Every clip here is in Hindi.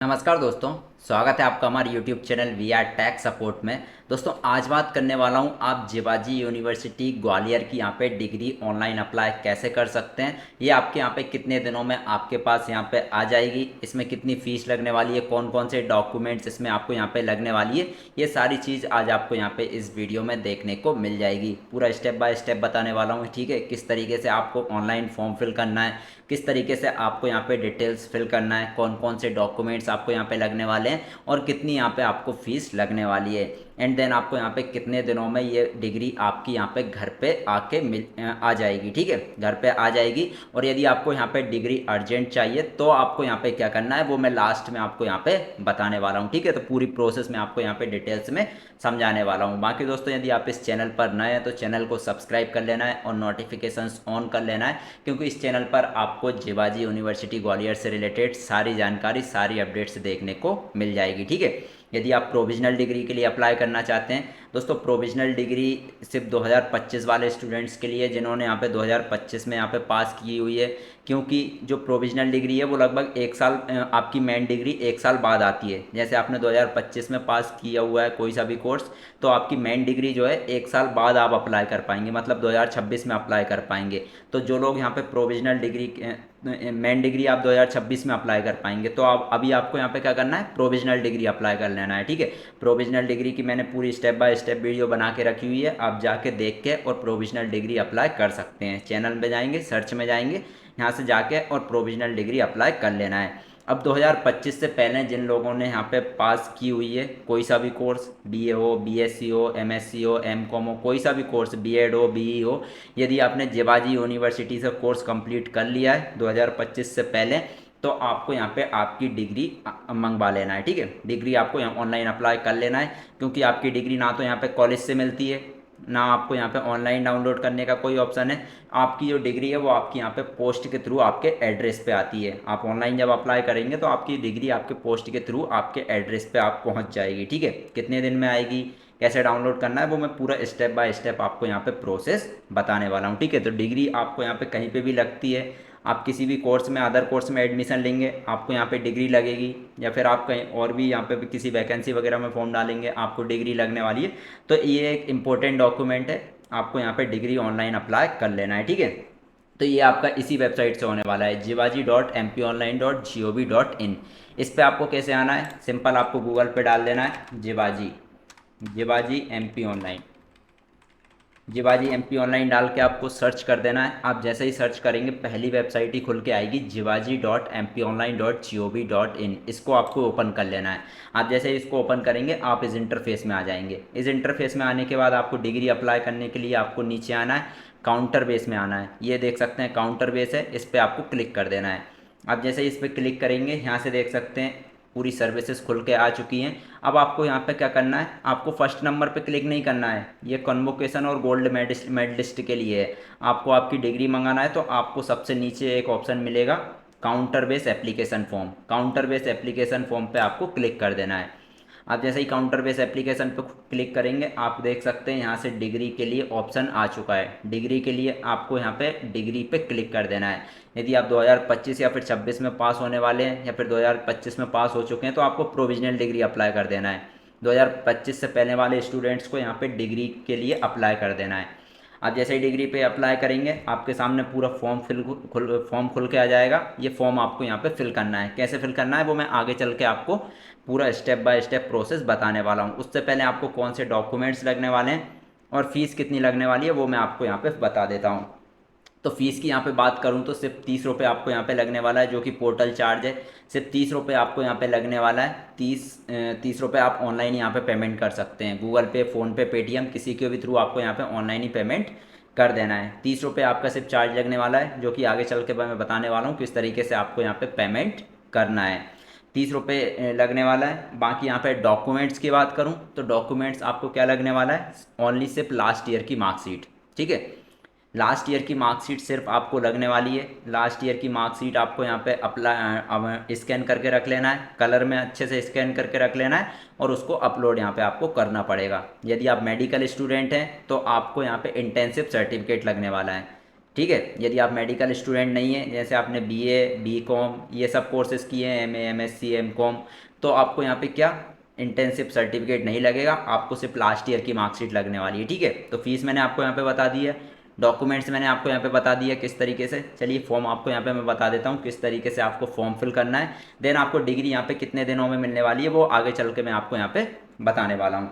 नमस्कार दोस्तों। स्वागत है आपका हमारे YouTube channel we are tech support में। दोस्तों आज बात करने वाला हूं आप जिवाजी यूनिवर्सिटी ग्वालियर की यहाँ पे डिग्री ऑनलाइन अप्लाई कैसे कर सकते हैं। ये आपके यहाँ पे कितने दिनों में आपके पास यहाँ पे आ जाएगी, इसमें कितनी फ़ीस लगने वाली है, कौन कौन से डॉक्यूमेंट्स इसमें आपको यहाँ पे लगने वाली है, ये सारी चीज़ आज आपको यहाँ पे इस वीडियो में देखने को मिल जाएगी। पूरा स्टेप बाय स्टेप बताने वाला हूँ, ठीक है। किस तरीके से आपको ऑनलाइन फॉर्म फिल करना है, किस तरीके से आपको यहाँ पे डिटेल्स फिल करना है, कौन कौन से डॉक्यूमेंट्स आपको यहाँ पे लगने वाले हैं और कितनी यहाँ पे आपको फ़ीस लगने वाली है। एंड देन आपको यहाँ पे कितने दिनों में ये डिग्री आपकी यहाँ पे घर पे आके आ जाएगी, ठीक है। घर पे आ जाएगी। और यदि आपको यहाँ पे डिग्री अर्जेंट चाहिए तो आपको यहाँ पे क्या करना है वो मैं लास्ट में आपको यहाँ पे बताने वाला हूँ, ठीक है। तो पूरी प्रोसेस में आपको यहाँ पे डिटेल्स में समझाने वाला हूँ। बाकी दोस्तों यदि आप इस चैनल पर नए हैं तो चैनल को सब्सक्राइब कर लेना है और नोटिफिकेशंस ऑन कर लेना है, क्योंकि इस चैनल पर आपको जिवाजी यूनिवर्सिटी ग्वालियर से रिलेटेड सारी जानकारी, सारी अपडेट्स देखने को मिल जाएगी, ठीक है। यदि आप प्रोविजनल डिग्री के लिए अप्लाई करना चाहते हैं दोस्तों, प्रोविजनल डिग्री सिर्फ 2025 वाले स्टूडेंट्स के लिए जिन्होंने यहाँ पे 2025 में यहाँ पे पास की हुई है, क्योंकि जो प्रोविजनल डिग्री है वो लगभग एक साल आपकी मेन डिग्री एक साल बाद आती है। जैसे आपने 2025 में पास किया हुआ है कोई सा भी कोर्स, तो आपकी मेन डिग्री जो है एक साल बाद आप अप्लाई कर पाएंगे, मतलब 2026 में अप्लाई कर पाएंगे। तो जो लोग यहाँ पे प्रोविजनल डिग्री मेन डिग्री आप 2026 में अप्लाई कर पाएंगे, तो आप अभी आपको यहाँ पे क्या करना है, प्रोविजनल डिग्री अप्लाई कर लेना है, ठीक है। प्रोविजनल डिग्री की मैंने पूरी स्टेप बाय स्टेप वीडियो बना के रखी हुई है, आप जाके देख के और प्रोविजनल डिग्री अप्लाई कर सकते हैं। चैनल में जाएंगे, सर्च में जाएंगे, यहाँ से जाके और प्रोविजनल डिग्री अप्लाई कर लेना है। अब 2025 से पहले जिन लोगों ने यहाँ पे पास की हुई है कोई सा भी कोर्स, बीए हो, बीएससी हो, एमएससी हो, एमकॉम हो, कोई सा भी कोर्स, बीएड हो, बीई हो, यदि आपने जिवाजी यूनिवर्सिटी से कोर्स कंप्लीट कर लिया है 2025 से पहले, तो आपको यहाँ पे आपकी डिग्री मंगवा लेना है, ठीक है। डिग्री आपको यहाँ ऑनलाइन अप्लाई कर लेना है, क्योंकि आपकी डिग्री ना तो यहाँ पे कॉलेज से मिलती है, ना आपको यहाँ पे ऑनलाइन डाउनलोड करने का कोई ऑप्शन है। आपकी जो डिग्री है वो आपकी यहाँ पे पोस्ट के थ्रू आपके एड्रेस पे आती है। आप ऑनलाइन जब अप्लाई करेंगे तो आपकी डिग्री आपके पोस्ट के थ्रू आपके एड्रेस पे आप पहुँच जाएगी, ठीक है। कितने दिन में आएगी, कैसे डाउनलोड करना है, वो मैं पूरा स्टेप बाय स्टेप आपको यहाँ पे प्रोसेस बताने वाला हूँ, ठीक है। तो डिग्री आपको यहाँ पे कहीं पे भी लगती है, आप किसी भी कोर्स में, अदर कोर्स में एडमिशन लेंगे आपको यहाँ पे डिग्री लगेगी, या फिर आप कहीं और भी यहाँ पे भी किसी वैकेंसी वगैरह में फॉर्म डालेंगे आपको डिग्री लगने वाली है। तो ये एक इम्पोर्टेंट डॉक्यूमेंट है, आपको यहाँ पे डिग्री ऑनलाइन अप्लाई कर लेना है, ठीक है। तो ये आपका इसी वेबसाइट से होने वाला है, jivaji.mponline.gov.in। इस पे आपको कैसे आना है, सिंपल आपको गूगल पे डाल देना है Jiwaji, Jiwaji M P online, Jiwaji MP online डाल के आपको सर्च कर देना है। आप जैसे ही सर्च करेंगे पहली वेबसाइट ही खुल के आएगी, jivaji.mponline.gov.in। इसको आपको ओपन कर लेना है। आप जैसे ही इसको ओपन करेंगे आप इस इंटरफेस में आ जाएंगे। इस इंटरफेस में आने के बाद आपको डिग्री अप्लाई करने के लिए आपको नीचे आना है, काउंटर बेस में आना है। ये देख सकते हैं काउंटर बेस है, इस पर आपको क्लिक कर देना है। आप जैसे ही इस पर क्लिक करेंगे यहाँ से देख सकते हैं पूरी सर्विसेज खुल के आ चुकी हैं। अब आपको यहाँ पे क्या करना है, आपको फर्स्ट नंबर पे क्लिक नहीं करना है, ये कन्वोकेशन और गोल्ड मेडलिस्ट के लिए है। आपको आपकी डिग्री मंगाना है तो आपको सबसे नीचे एक ऑप्शन मिलेगा counter base application form. Counter base application form पे आपको क्लिक कर देना है। आप जैसे ही काउंटर बेस एप्लीकेशन पर क्लिक करेंगे आप देख सकते हैं यहाँ से डिग्री के लिए ऑप्शन आ चुका है। डिग्री के लिए आपको यहाँ पे डिग्री पे क्लिक कर देना है। यदि आप 2025 या फिर 26 में पास होने वाले हैं या फिर 2025 में पास हो चुके हैं तो आपको प्रोविजनल डिग्री अप्लाई कर देना है। 2025 से पहले वाले स्टूडेंट्स को यहाँ पे डिग्री के लिए अप्लाई कर देना है। आप जैसे ही डिग्री पे अप्लाई करेंगे आपके सामने पूरा फॉर्म खुल के आ जाएगा। ये फॉर्म आपको यहाँ पे फिल करना है, कैसे फिल करना है वो मैं आगे चल के आपको पूरा स्टेप बाय स्टेप प्रोसेस बताने वाला हूँ। उससे पहले आपको कौन से डॉक्यूमेंट्स लगने वाले हैं और फीस कितनी लगने वाली है वो मैं आपको यहाँ पे बता देता हूँ। तो फीस की यहाँ पे बात करूँ तो सिर्फ 30 रुपये आपको यहाँ पे लगने वाला है, जो कि पोर्टल चार्ज है। सिर्फ 30 रुपये आपको यहाँ पे लगने वाला है। 30 रुपये आप ऑनलाइन यहाँ पे पेमेंट कर सकते हैं, गूगल पे, फ़ोनपे, पेटीएम, किसी के भी थ्रू आपको यहाँ पे ऑनलाइन ही पेमेंट कर देना है। 30 रुपये आपका सिर्फ चार्ज लगने वाला है, जो कि आगे चल के मैं बताने वाला हूँ किस तरीके से आपको यहाँ पे पेमेंट करना है। 30 रुपये लगने वाला है। बाकी यहाँ पे डॉक्यूमेंट्स की बात करूँ तो डॉक्यूमेंट्स आपको क्या लगने वाला है, ओनली सिर्फ लास्ट ईयर की मार्कशीट, ठीक है। लास्ट ईयर की मार्कशीट सिर्फ आपको लगने वाली है। लास्ट ईयर की मार्कशीट आपको यहाँ पे अप्लाई स्कैन करके रख लेना है, कलर में अच्छे से स्कैन करके रख लेना है और उसको अपलोड यहाँ पे आपको करना पड़ेगा। यदि आप मेडिकल स्टूडेंट हैं तो आपको यहाँ पे इंटेंसिव सर्टिफिकेट लगने वाला है। ठीक है। यदि आप मेडिकल स्टूडेंट नहीं है, जैसे आपने बीए, बीकॉम ये सब कोर्सेज़ किए हैं, एमए, एमएससी, एमकॉम, तो आपको यहाँ पे क्या इंटर्नशिप सर्टिफिकेट नहीं लगेगा, आपको सिर्फ लास्ट ईयर की मार्कशीट लगने वाली है। ठीक है। तो फीस मैंने आपको यहाँ पे बता दी है, डॉक्यूमेंट्स मैंने आपको यहाँ पे बता दिया किस तरीके से। चलिए फॉर्म आपको यहाँ पे मैं बता देता हूँ किस तरीके से आपको फॉर्म फिल करना है। देन आपको डिग्री यहाँ पे कितने दिनों में मिलने वाली है वो आगे चल के मैं आपको यहाँ पे बताने वाला हूँ।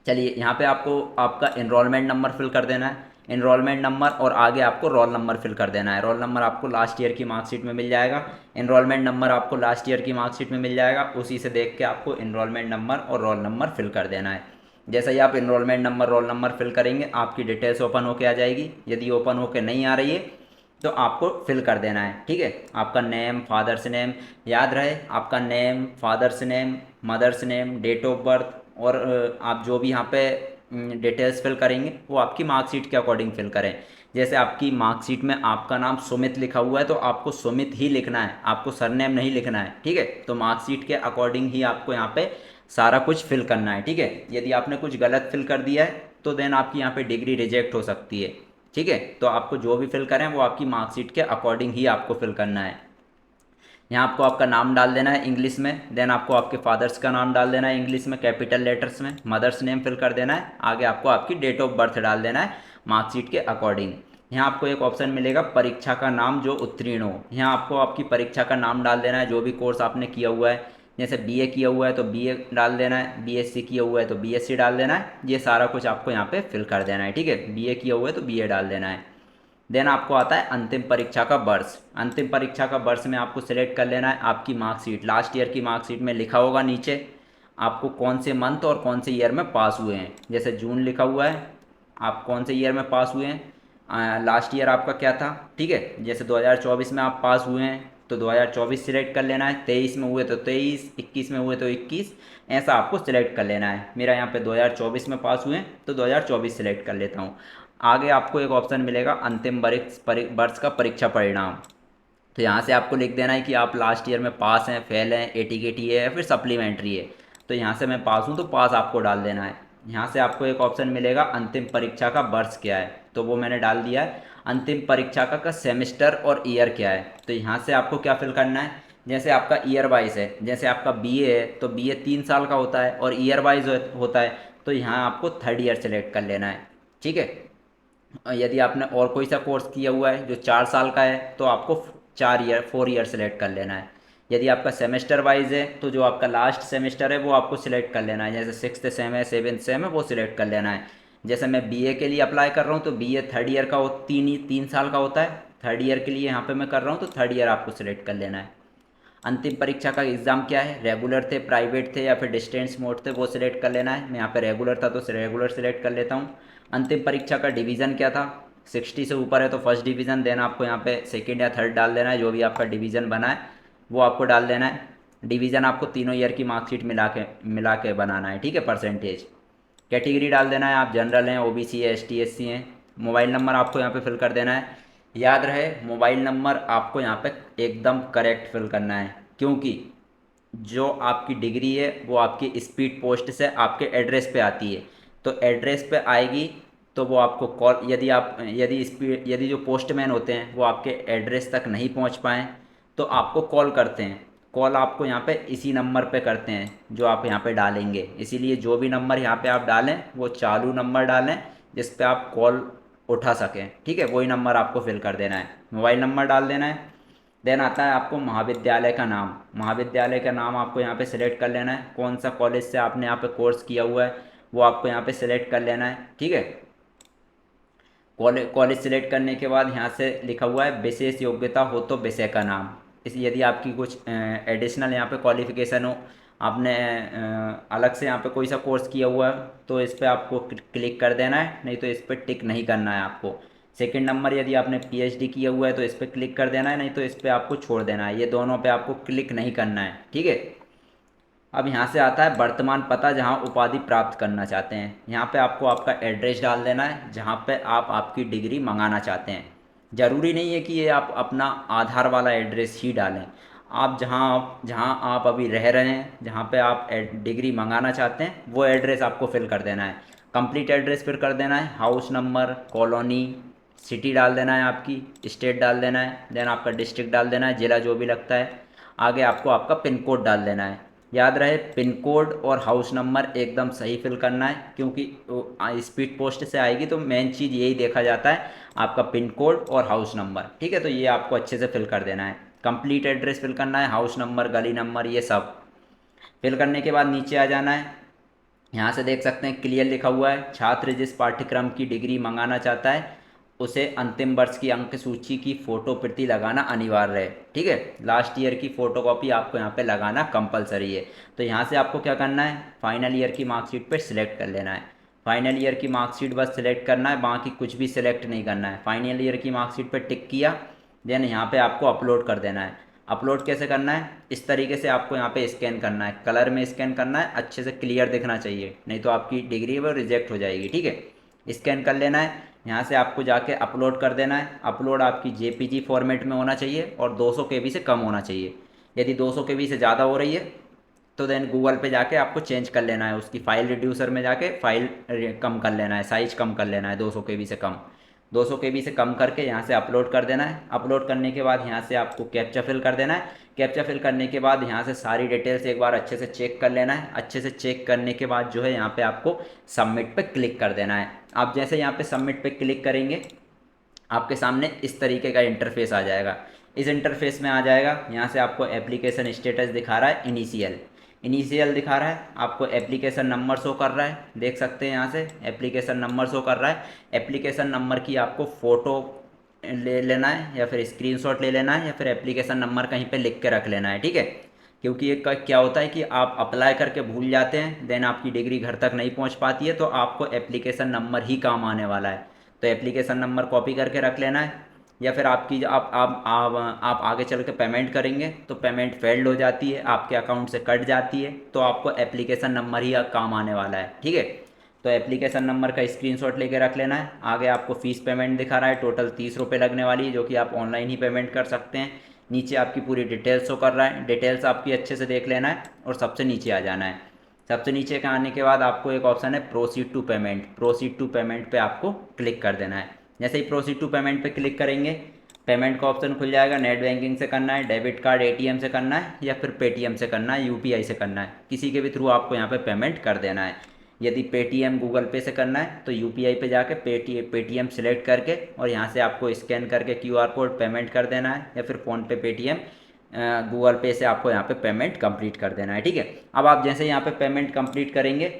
चलिए यहाँ पे आपको आपका इनरोलमेंट नंबर फिल कर देना है, इनरोलमेंट नंबर, और आगे आपको रोल नंबर फिल कर देना है। रोल नंबर आपको लास्ट ईयर की मार्कशीट में मिल जाएगा, इनरोलमेंट नंबर आपको लास्ट ईयर की मार्कशीट में मिल जाएगा। उसी से देख के आपको इनरोलमेंट नंबर और रोल नंबर फिल कर देना है। जैसे ही आप enrolment number roll number fill करेंगे आपकी डिटेल्स ओपन होके आ जाएगी। यदि ओपन होके नहीं आ रही है तो आपको फिल कर देना है। ठीक है। आपका नेम, फादर्स नेम, याद रहे आपका name, father's name, mother's name, date of birth, और आप जो भी यहाँ पे डिटेल्स फिल करेंगे वो आपकी मार्कशीट के अकॉर्डिंग फिल करें। जैसे आपकी मार्कशीट में आपका नाम सुमित लिखा हुआ है तो आपको सुमित ही लिखना है, आपको सरनेम नहीं लिखना है। ठीक है। तो मार्कशीट के अकॉर्डिंग ही आपको यहाँ पे सारा कुछ फिल करना है। ठीक है। यदि आपने कुछ गलत फिल कर दिया है तो देन आपकी यहाँ पे डिग्री रिजेक्ट हो सकती है। ठीक है। तो आपको जो भी फिल करें वो आपकी मार्कशीट के अकॉर्डिंग ही आपको फिल करना है। यहाँ आपको आपका नाम डाल देना है इंग्लिश में, देन आपको आपके फादर्स का नाम डाल देना है इंग्लिश में कैपिटल लेटर्स में, मदर्स नेम फिल कर देना है, आगे आपको आपकी डेट ऑफ बर्थ डाल देना है मार्कशीट के अकॉर्डिंग। यहाँ आपको एक ऑप्शन मिलेगा परीक्षा का नाम जो उत्तीर्ण हो, यहाँ आपको आपकी परीक्षा का नाम डाल देना है, जो भी कोर्स आपने किया हुआ है। जैसे बीए किया हुआ है तो बीए डाल देना है, बीएससी किया हुआ है तो बीएससी डाल देना है। ये सारा कुछ आपको यहाँ पे फिल कर देना है। ठीक है। बीए किया हुआ है तो बीए डाल देना है। देन आपको आता है अंतिम परीक्षा का वर्ष। अंतिम परीक्षा का वर्ष में आपको सिलेक्ट कर लेना है आपकी मार्कशीट, लास्ट ईयर की मार्कशीट में लिखा होगा नीचे आपको कौन से मंथ और कौन से ईयर में पास हुए हैं। जैसे जून लिखा हुआ है, आप कौन से ईयर में पास हुए हैं, लास्ट ईयर आपका क्या था। ठीक है। जैसे 2024 में आप पास हुए हैं तो 2024 सिलेक्ट कर लेना है, 23 में हुए तो 23, 21 में हुए तो 21, ऐसा आपको सिलेक्ट कर लेना है। मेरा यहाँ पे 2024 में पास हुए हैं तो 2024 सिलेक्ट कर लेता हूँ। आगे आपको एक ऑप्शन मिलेगा अंतिम वर्ष का परीक्षा परिणाम। तो यहाँ से आपको लिख देना है कि आप लास्ट ईयर में पास हैं, फेल हैं, एटीकेटी है या फिर सप्लीमेंट्री है। तो यहाँ से मैं पास हूँ तो पास आपको डाल देना है। यहाँ से आपको एक ऑप्शन मिलेगा अंतिम परीक्षा का वर्ष क्या है, तो वो मैंने डाल दिया है। अंतिम परीक्षा का सेमेस्टर और ईयर क्या है, तो यहाँ से आपको क्या फिल करना है। जैसे आपका ईयर वाइज है, जैसे आपका बीए है तो बीए 3 साल का होता है और ईयर वाइज होता है, तो यहाँ आपको थर्ड ईयर सेलेक्ट कर लेना है। ठीक है। यदि आपने और कोई सा कोर्स किया हुआ है जो 4 साल का है तो आपको 4 ईयर 4 ईयर सेलेक्ट कर लेना है। यदि आपका सेमेस्टर वाइज है तो जो आपका लास्ट सेमेस्टर है वो आपको सिलेक्ट कर लेना है, जैसे 6th सेम है, 7th सेम है, वो सिलेक्ट कर लेना है। जैसे मैं बीए के लिए अप्लाई कर रहा हूँ तो बीए थर्ड ईयर का 3 साल का होता है, थर्ड ईयर के लिए यहाँ पे मैं कर रहा हूँ तो थर्ड ईयर आपको सिलेक्ट कर लेना है। अंतिम परीक्षा का एग्ज़ाम क्या है, रेगुलर थे, प्राइवेट थे या फिर डिस्टेंस मोड थे, वो सिलेक्ट कर लेना है। मैं यहाँ पे रेगुलर था तो रेगुलर सिलेक्ट कर लेता हूँ। अंतिम परीक्षा का डिवीज़न क्या था, 60 से ऊपर है तो फर्स्ट डिवीज़न, देना आपको यहाँ पे सेकंड या थर्ड डाल देना है, जो भी आपका डिवीज़न बना है वो आपको डाल देना है। डिवीज़न आपको तीनों ईयर की मार्कशीट मिला के बनाना है। ठीक है। परसेंटेज, कैटेगरी डाल देना है, आप जनरल हैं, ओबीसी है, एसटी एससी हैं। मोबाइल नंबर आपको यहाँ पे फिल कर देना है। याद रहे मोबाइल नंबर आपको यहाँ पे एकदम करेक्ट फिल करना है, क्योंकि जो आपकी डिग्री है वो आपकी स्पीड पोस्ट से आपके एड्रेस पे आती है। तो एड्रेस पे आएगी तो वो आपको कॉल, यदि जो पोस्टमैन होते हैं वो आपके एड्रेस तक नहीं पहुंच पाएँ तो आपको कॉल करते हैं। कॉल आपको यहाँ पे इसी नंबर पे करते हैं जो आप यहाँ पे डालेंगे, इसीलिए जो भी नंबर यहाँ पे आप डालें वो चालू नंबर डालें जिस पे आप कॉल उठा सकें। ठीक है। वही नंबर आपको फिल कर देना है, मोबाइल नंबर डाल देना है। देन आता है आपको महाविद्यालय का नाम। महाविद्यालय का नाम आपको यहाँ पे सिलेक्ट कर लेना है, कौन सा कॉलेज से आपने यहाँ पे कोर्स किया हुआ है वो आपको यहाँ पे सिलेक्ट कर लेना है। ठीक है। कॉलेज सिलेक्ट करने के बाद यहाँ से लिखा हुआ है विशेष योग्यता हो तो विषय का नाम। इस यदि आपकी कुछ एडिशनल यहाँ पे क्वालिफिकेशन हो, आपने अलग से यहाँ पे कोई सा कोर्स किया हुआ है तो इस पर आपको क्लिक कर देना है, नहीं तो इस पर टिक नहीं करना है आपको। सेकंड नंबर यदि आपने पीएचडी किया हुआ है तो इस पर क्लिक कर देना है, नहीं तो इस पर आपको छोड़ देना है, ये दोनों पे आपको क्लिक नहीं करना है। ठीक है। अब यहाँ से आता है वर्तमान पता जहाँ उपाधि प्राप्त करना चाहते हैं। यहाँ पे आपको आपका एड्रेस डाल देना है जहाँ पे आप आपकी डिग्री मंगाना चाहते हैं। ज़रूरी नहीं है कि ये आप अपना आधार वाला एड्रेस ही डालें, आप जहाँ आप अभी रह रहे हैं, जहाँ पे आप डिग्री मंगाना चाहते हैं वो एड्रेस आपको फिल कर देना है। कंप्लीट एड्रेस फिल कर देना है, हाउस नंबर, कॉलोनी, सिटी डाल देना है, आपकी स्टेट डाल देना है, देन आपका डिस्ट्रिक्ट डाल देना है, ज़िला जो भी लगता है। आगे आपको आपका पिन कोड डाल देना है। याद रहे पिन कोड और हाउस नंबर एकदम सही फिल करना है, क्योंकि स्पीड पोस्ट से आएगी तो मेन चीज़ यही देखा जाता है, आपका पिन कोड और हाउस नंबर। ठीक है, तो ये आपको अच्छे से फिल कर देना है। कंप्लीट एड्रेस फिल करना है, हाउस नंबर, गली नंबर, ये सब फिल करने के बाद नीचे आ जाना है। यहाँ से देख सकते हैं क्लियर लिखा हुआ है, छात्र जिस पाठ्यक्रम की डिग्री मंगाना चाहता है उसे अंतिम वर्ष की अंक सूची की फ़ोटो प्रति लगाना अनिवार्य है। ठीक है, लास्ट ईयर की फ़ोटोकॉपी आपको यहाँ पे लगाना कंपलसरी है। तो यहाँ से आपको क्या करना है, फाइनल ईयर की मार्कशीट पर सिलेक्ट कर लेना है। फाइनल ईयर की मार्कशीट बस सिलेक्ट करना है, बाकी कुछ भी सिलेक्ट नहीं करना है। फाइनल ईयर की मार्कशीट पर टिक किया, देन यहाँ पे आपको अपलोड कर देना है। अपलोड कैसे करना है, इस तरीके से आपको यहाँ पे स्कैन करना है, कलर में स्कैन करना है, अच्छे से क्लियर दिखना चाहिए, नहीं तो आपकी डिग्री वो रिजेक्ट हो जाएगी। ठीक है, स्कैन कर लेना है। यहाँ से आपको जाके अपलोड कर देना है। अपलोड आपकी जेपीजी फॉर्मेट में होना चाहिए और 200 केबी से कम होना चाहिए। यदि 200 केबी से ज़्यादा हो रही है तो देन गूगल पे जाके आपको चेंज कर लेना है, उसकी फ़ाइल रिड्यूसर में जाके फ़ाइल कम कर लेना है, साइज कम कर लेना है 200 केबी से कम। 200 केबी से कम करके यहाँ से अपलोड कर देना है। अपलोड करने के बाद यहाँ से आपको कैप्चा फिल कर देना है। कैप्चा फिल करने के बाद यहाँ से सारी डिटेल्स एक बार अच्छे से चेक कर लेना है। अच्छे से चेक करने के बाद जो है यहाँ पे आपको सबमिट पे क्लिक कर देना है। आप जैसे यहाँ पे सबमिट पे क्लिक करेंगे आपके सामने इस तरीके का इंटरफेस आ जाएगा। इस इंटरफेस में आ जाएगा, यहाँ से आपको एप्लीकेशन स्टेटस दिखा रहा है, इनिशियल इनिशियल दिखा रहा है, आपको एप्लीकेशन नंबर शो कर रहा है, देख सकते हैं यहाँ से एप्लीकेशन नंबर शो कर रहा है। एप्लीकेशन नंबर की आपको फ़ोटो ले लेना है या फिर स्क्रीनशॉट ले लेना है या फिर एप्लीकेशन नंबर कहीं पे लिख के रख लेना है। ठीक है, क्योंकि ये क्या होता है कि आप अप्लाई करके भूल जाते हैं, देन आपकी डिग्री घर तक नहीं पहुंच पाती है, तो आपको एप्लीकेशन नंबर ही काम आने वाला है। तो एप्लीकेशन नंबर कॉपी करके रख लेना है। या फिर आपकी आप आगे चल के पेमेंट करेंगे तो पेमेंट फेल्ड हो जाती है, आपके अकाउंट से कट जाती है, तो आपको एप्लीकेशन नंबर ही काम आने वाला है। ठीक है, तो एप्लीकेशन नंबर का स्क्रीनशॉट लेके रख लेना है। आगे आपको फ़ीस पेमेंट दिखा रहा है, टोटल 30 रुपये लगने वाली है, जो कि आप ऑनलाइन ही पेमेंट कर सकते हैं। नीचे आपकी पूरी डिटेल्स शो कर रहा है, डिटेल्स आपकी अच्छे से देख लेना है और सबसे नीचे आ जाना है। सबसे नीचे का आने के बाद आपको एक ऑप्शन है proceed to payment, proceed to payment पे आपको क्लिक कर देना है। जैसे ही प्रोसीड टू पेमेंट पे क्लिक करेंगे पेमेंट का ऑप्शन खुल जाएगा। नेट बैंकिंग से करना है, डेबिट कार्ड एटीएम से करना है या फिर पेटीएम से करना है, यूपीआई से करना है, किसी के भी थ्रू आपको यहाँ पे पेमेंट कर देना है। यदि पेटीएम गूगल पे से करना है तो यूपीआई पे जाके पेटीएम सेलेक्ट करके और यहाँ से आपको स्कैन करके क्यूआर कोड पेमेंट कर देना है, या फिर फ़ोनपे पेटीएम गूगल पे से आपको यहाँ पे पेमेंट कंप्लीट कर देना है। ठीक है, अब आप जैसे यहाँ पे पेमेंट कंप्लीट करेंगे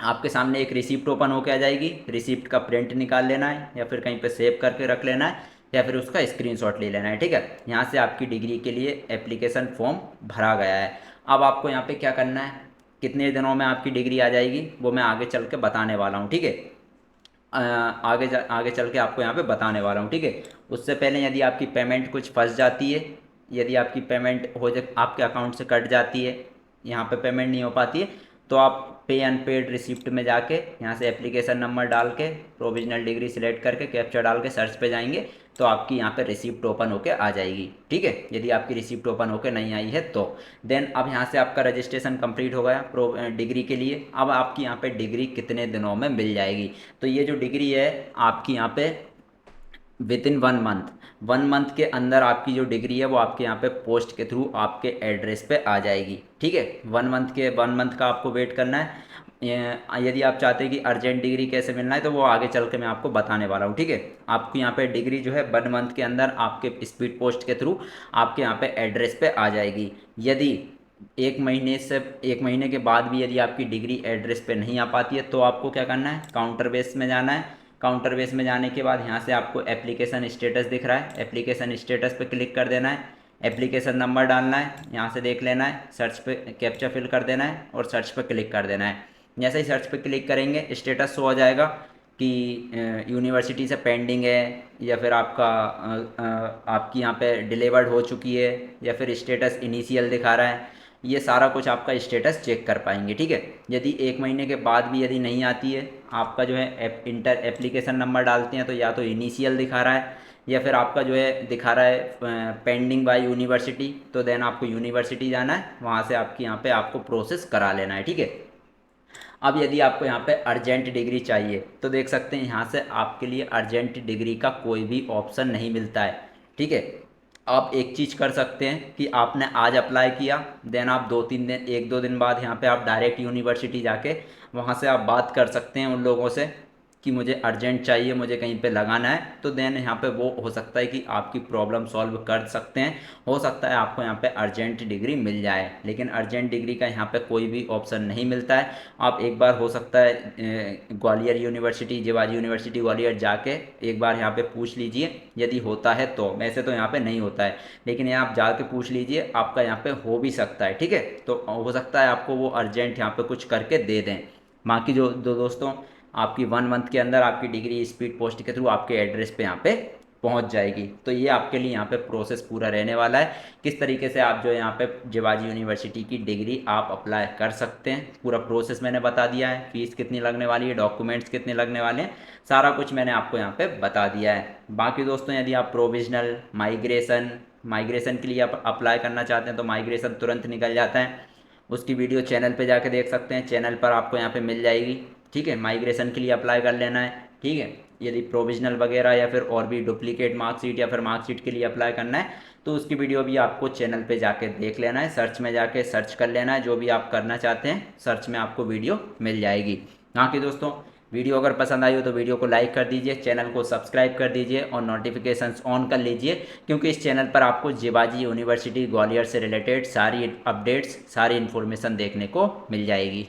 आपके सामने एक रिसिप्ट ओपन होकर आ जाएगी। रिसिप्ट का प्रिंट निकाल लेना है या फिर कहीं पे सेव करके रख लेना है या फिर उसका स्क्रीनशॉट ले लेना है। ठीक है, यहाँ से आपकी डिग्री के लिए एप्लीकेशन फॉर्म भरा गया है। अब आपको यहाँ पे क्या करना है, कितने दिनों में आपकी डिग्री आ जाएगी वो मैं आगे चल के बताने वाला हूँ। ठीक है, आगे चल के आपको यहाँ पे बताने वाला हूँ। ठीक है, उससे पहले यदि आपकी पेमेंट कुछ फंस जाती है, यदि आपकी पेमेंट हो जा आपके अकाउंट से कट जाती है, यहाँ पे पेमेंट नहीं हो पाती है, तो आप पे अनपेड रिसिप्ट में जाके यहाँ से एप्लीकेशन नंबर डाल के प्रोविजनल डिग्री सिलेक्ट करके कैप्चा डाल के सर्च पे जाएंगे तो आपकी यहाँ पे रिसिप्ट ओपन होके आ जाएगी। ठीक है, यदि आपकी रिसिप्ट ओपन होके नहीं आई है तो देन अब यहाँ से आपका रजिस्ट्रेशन कंप्लीट हो गया प्रो डिग्री के लिए। अब आपकी यहाँ पे डिग्री कितने दिनों में मिल जाएगी, तो ये जो डिग्री है आपकी यहाँ पे विद इन 1 मंथ, 1 मंथ के अंदर आपकी जो डिग्री है वो आपके यहाँ पे पोस्ट के थ्रू आपके एड्रेस पे आ जाएगी। ठीक है, 1 मंथ का आपको वेट करना है। यदि आप चाहते हैं कि अर्जेंट डिग्री कैसे मिलना है तो वो आगे चल के मैं आपको बताने वाला हूँ। ठीक है, आपकी यहाँ पे डिग्री जो है 1 मंथ के अंदर आपके स्पीड पोस्ट के थ्रू आपके यहाँ पे एड्रेस पे आ जाएगी। यदि 1 महीने के बाद भी यदि आपकी डिग्री एड्रेस पे नहीं आ पाती है तो आपको क्या करना है, काउंटर बेस में जाना है। काउंटर बेस में जाने के बाद यहाँ से आपको एप्लीकेशन स्टेटस दिख रहा है, एप्लीकेशन स्टेटस पे क्लिक कर देना है। एप्लीकेशन नंबर डालना है, यहाँ से देख लेना है, सर्च पे कैप्चा फिल कर देना है और सर्च पे क्लिक कर देना है। जैसे ही सर्च पे क्लिक करेंगे स्टेटस शो हो जाएगा कि यूनिवर्सिटी से पेंडिंग है या फिर आपकी यहाँ पे डिलीवर्ड हो चुकी है या फिर स्टेटस इनिशियल दिखा रहा है। ये सारा कुछ आपका स्टेटस चेक कर पाएंगे। ठीक है, यदि 1 महीने के बाद भी यदि नहीं आती है, आपका जो है एप्लीकेशन नंबर डालते हैं तो या तो इनिशियल दिखा रहा है या फिर आपका जो है दिखा रहा है पेंडिंग बाय यूनिवर्सिटी, तो देन आपको यूनिवर्सिटी जाना है, वहाँ से आपकी यहाँ पे आपको प्रोसेस करा लेना है। ठीक है, अब यदि आपको यहाँ पे अर्जेंट डिग्री चाहिए तो देख सकते हैं यहाँ से आपके लिए अर्जेंट डिग्री का कोई भी ऑप्शन नहीं मिलता है। ठीक है, आप एक चीज़ कर सकते हैं कि आपने आज अप्लाई किया, देन आप 2-3 दिन, 1-2 दिन बाद यहाँ पे आप डायरेक्ट यूनिवर्सिटी जाके वहाँ से आप बात कर सकते हैं उन लोगों से कि मुझे अर्जेंट चाहिए, मुझे कहीं पे लगाना है। तो देन यहाँ पे वो हो सकता है कि आपकी प्रॉब्लम सॉल्व कर सकते हैं। हो सकता है आपको यहाँ पे अर्जेंट डिग्री मिल जाए, लेकिन अर्जेंट डिग्री का यहाँ पे कोई भी ऑप्शन नहीं मिलता है। आप एक बार हो सकता है ग्वालियर यूनिवर्सिटी, जिवाजी यूनिवर्सिटी ग्वालियर जाके एक बार यहाँ पे पूछ लीजिए, यदि होता है तो। वैसे तो यहाँ पे नहीं होता है, लेकिन यहाँ आप जाके पूछ लीजिए, आपका यहाँ पे हो भी सकता है। ठीक है, तो हो सकता है आपको वो अर्जेंट यहाँ पे कुछ करके दे दें। बाकी जो दो दोस्तों, आपकी 1 मंथ के अंदर आपकी डिग्री स्पीड पोस्ट के थ्रू आपके एड्रेस पे यहाँ पे पहुंच जाएगी। तो ये आपके लिए यहाँ पे प्रोसेस पूरा रहने वाला है, किस तरीके से आप जो यहाँ पे जिवाजी यूनिवर्सिटी की डिग्री आप अप्लाई कर सकते हैं। पूरा प्रोसेस मैंने बता दिया है, फीस कितनी लगने वाली है, डॉक्यूमेंट्स कितने लगने वाले हैं, सारा कुछ मैंने आपको यहाँ पे बता दिया है। बाकी दोस्तों, यदि आप प्रोविजनल, माइग्रेशन के लिए आप अप्लाई करना चाहते हैं तो माइग्रेशन तुरंत निकल जाता है, उसकी वीडियो चैनल पे जाके देख सकते हैं, चैनल पर आपको यहाँ पे मिल जाएगी। ठीक है, माइग्रेशन के लिए अप्लाई कर लेना है। ठीक है, यदि प्रोविजनल वगैरह या फिर और भी डुप्लीकेट मार्कशीट या फिर मार्कशीट के लिए अप्लाई करना है तो उसकी वीडियो भी आपको चैनल पे जाके देख लेना है, सर्च में जाके सर्च कर लेना है, जो भी आप करना चाहते हैं सर्च में आपको वीडियो मिल जाएगी। हाँ कि दोस्तों, वीडियो अगर पसंद आई हो तो वीडियो को लाइक कर दीजिए, चैनल को सब्सक्राइब कर दीजिए और नोटिफिकेशंस ऑन कर लीजिए, क्योंकि इस चैनल पर आपको जिवाजी यूनिवर्सिटी ग्वालियर से रिलेटेड सारी अपडेट्स, सारी इन्फॉर्मेशन देखने को मिल जाएगी।